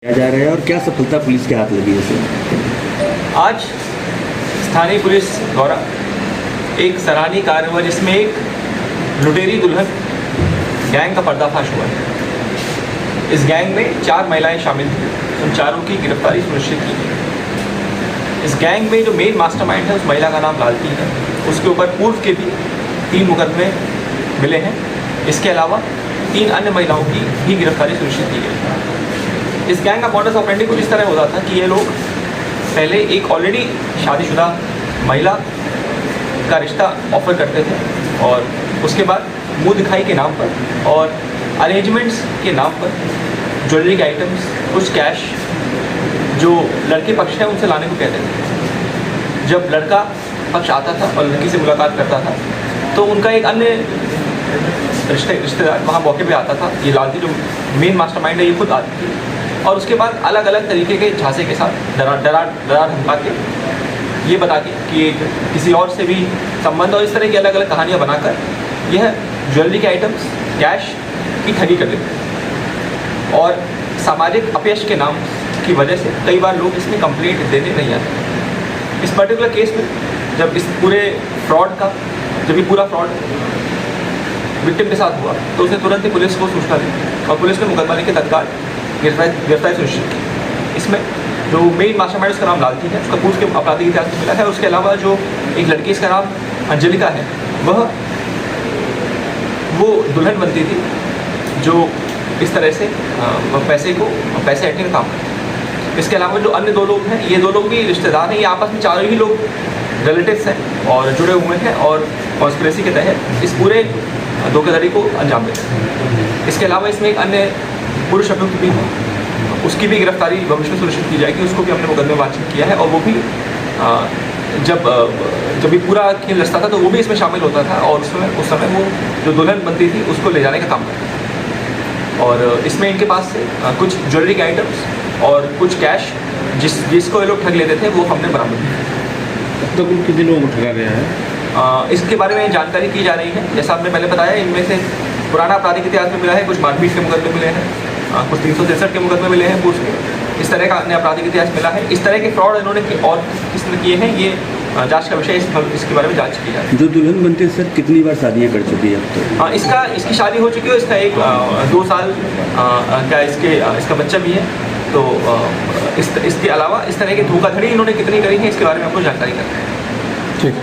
किया जा रहा है और क्या सफलता पुलिस के हाथ लगी है इसे? आज स्थानीय पुलिस द्वारा एक सराहनीय कार्य हुआ जिसमें एक लुटेरी दुल्हन गैंग का पर्दाफाश हुआ है। इस गैंग में 4 महिलाएं शामिल थीं, उन चारों की गिरफ्तारी सुनिश्चित की गई। इस गैंग में जो मेन मास्टरमाइंड है उस महिला का नाम लालती है। उसके ऊपर पूर्व के भी 3 मुकदमे मिले हैं। इसके अलावा 3 अन्य महिलाओं की भी गिरफ्तारी सुनिश्चित की गई। इस गैंग का मॉडस ऑपरेंडी कुछ इस तरह होता था कि ये लोग पहले एक ऑलरेडी शादीशुदा महिला का रिश्ता ऑफर करते थे और उसके बाद मुंह दिखाई के नाम पर और अरेंजमेंट्स के नाम पर ज्वेलरी के आइटम्स, कुछ कैश जो लड़के पक्ष है उनसे लाने को कहते थे। जब लड़का पक्ष आता था और लड़की से मुलाकात करता था तो उनका एक अन्य रिश्तेदार वहाँ मौके पे आता था। ये लालती जो मेन मास्टरमाइंड है ये खुद आती थी और उसके बाद अलग अलग तरीके के झांसे के साथ डरा धमका के ये बता के कि किसी और से भी संबंध और इस तरह की अलग अलग कहानियाँ बनाकर यह ज्वेलरी के आइटम्स, कैश की ठगी कर देते हैं। और सामाजिक अपयश के नाम की वजह से कई बार लोग इसमें कंप्लेंट देने नहीं आते। इस पर्टिकुलर केस में जब इस पूरे फ्रॉड का जब ये पूरा फ्रॉड विक्टिम के साथ हुआ तो उसने तुरंत ही पुलिस को सूचना दी और पुलिस ने मुकदमा लेकर तत्काल गिरफ्तारी सुनिश्चित की। इसमें जो मेन मास्टरमाइंड उसका नाम लालती है, उसका पूर्व के आपराधिक इतिहास में मिला है। उसके अलावा जो एक लड़की इसका नाम अंजलिका है वो दुल्हन बनती थी जो इस तरह से पैसे ऐंठने का काम करती है। इसके अलावा जो अन्य 2 लोग हैं ये 2 लोग भी रिश्तेदार हैं। ये आपस में चारों ही लोग रिलेटिव्स हैं और जुड़े हुए हैं और कॉन्स्पिरेसी के तहत इस पूरे धोखाधड़ी को अंजाम देते हैं। इसके अलावा इसमें एक अन्य पुरुष अभियुक्त भी है, उसकी भी गिरफ्तारी भविष्य में सुनिश्चित की जाएगी। उसको भी हमने मुकदमे में वांछित किया है और वो भी जब ये पूरा खेल रचता था तो वो भी इसमें शामिल होता था और उस समय वो जो दुल्हन बनती थी उसको ले जाने का काम करता था। और इसमें इनके पास से कुछ ज्वेलरी के आइटम्स और कुछ कैश जिसको ये लोग ठग लेते थे वो हमने बरामद किया। अब तक कितने लोगों को ठगा गया है? इसके बारे में जानकारी की जा रही है। जैसा आपने पहले बताया, इनमें से पुराना आपराधिक इतिहास में मिला है, कुछ मारपीट के मुकदमे मिले हैं, कुछ 363 के मुकदमे मिले हैं पूर्व के। इस तरह का अन्य आपराधिक इतिहास मिला है। इस तरह के फ्रॉड इन्होंने और किसने किए हैं ये जांच का विषय, इसके बारे में जांच की जाए। जो दुल्हन बनती है सर कितनी बार शादियाँ कर चुकी है अब तक? हाँ, इसकी शादी हो चुकी है। इसका एक 2 साल का इसका बच्चा भी है। तो इसके अलावा इस तरह की धोखाधड़ी इन्होंने कितनी करी है इसके बारे में आपको जानकारी करते हैं। ठीक।